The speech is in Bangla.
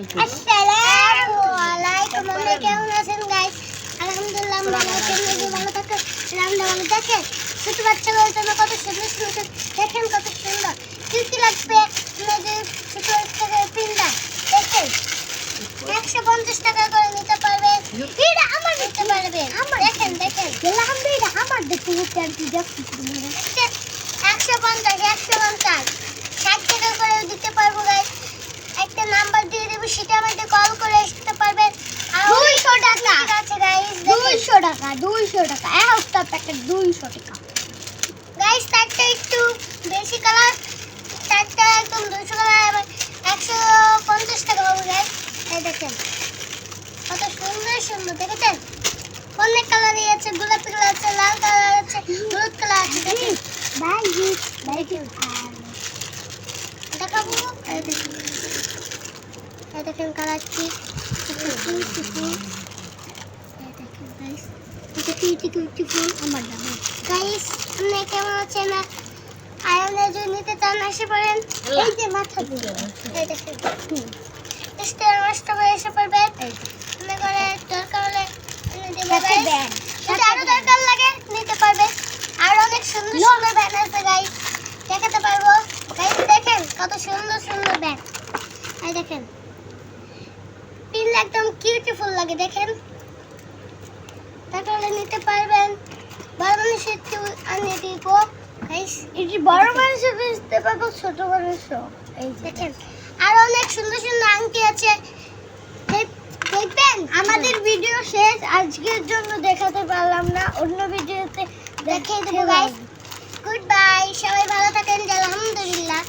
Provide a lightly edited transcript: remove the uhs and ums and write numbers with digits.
আসসালামু আলাইকুম। আমরা কেমন আছেন গাইস? আলহামদুলিল্লাহ আমরা ভালো আছি। যদি ভালো থাকে রামদা ভালো থাকে। ছোট বাচ্চাগুলোর জন্য কত সুন্দর সুন্দর দেখেন, কত সুন্দর কি কি লাগবে আপনাদের ছোট বাচ্চাদের পিন্ডা দেখেন 150 টাকা করে নিতে পারবেন। এটা আমার নিতে পারবেন। দেখেন দেখেন আলহামদুলিল্লাহ আমার দেখতে কি দেখতে 150 60 টাকা করে দিতে পারবো গাইস। একটা নাম্বার দিয়ে দেব, সেটা আমাদের কল করে আসতে পারবেন। আর 200 টাকা আছে গাইস, 200 টাকা এক একটা প্যাকেট 200 টাকা গাইস। তারটা একটু বেশি কালার, তারটা একদম 200 কালার 150 টাকা হবে গাইস। এই দেখেন কত সুন্দর সুন্দর দেখেছেন, অনেক কালারই আছে, গোলাপি কালার আছে, লাল কালার আছে, হলুদ কালার আছে। দেখেন দেখাবো, এই দেখেন কালারটি আমার দাম গাইস। আপনি কেমন আছেন? আয়নের জন্য নিতে চান আসে পড়েন। এই যে মাথা দিয়ে এই দেখেন স্টার মাস্টার করে এসে পড়বেন। মনে করে দরকার হলে আরো দরকার লাগে নিতে পারবে। আর অনেক সুন্দর সুন্দর ব্যাগ আছে গাইস, দেখাতে পারবো গাইস। দেখেন কত সুন্দর সুন্দর ব্যাগ, এই দেখেন পিন একদম কিউটিফুল লাগে দেখেন। তাহলে নিতে পারবেন। বড় মানুষের আনিয়ে দিব গাইস, এটি বড় মানুষের দিতে পারবো, ছোট মানুষও এই দেখেন। আর অনেক সুন্দর সুন্দর আংটি আছে দেখবেন। আমাদের ভিডিও শেষ, আজকের জন্য দেখাতে পারলাম না, অন্য ভিডিওতে দেখিয়ে দেবো গাইস। গুড বাই, সবাই ভালো থাকেন। আলহামদুলিল্লাহ।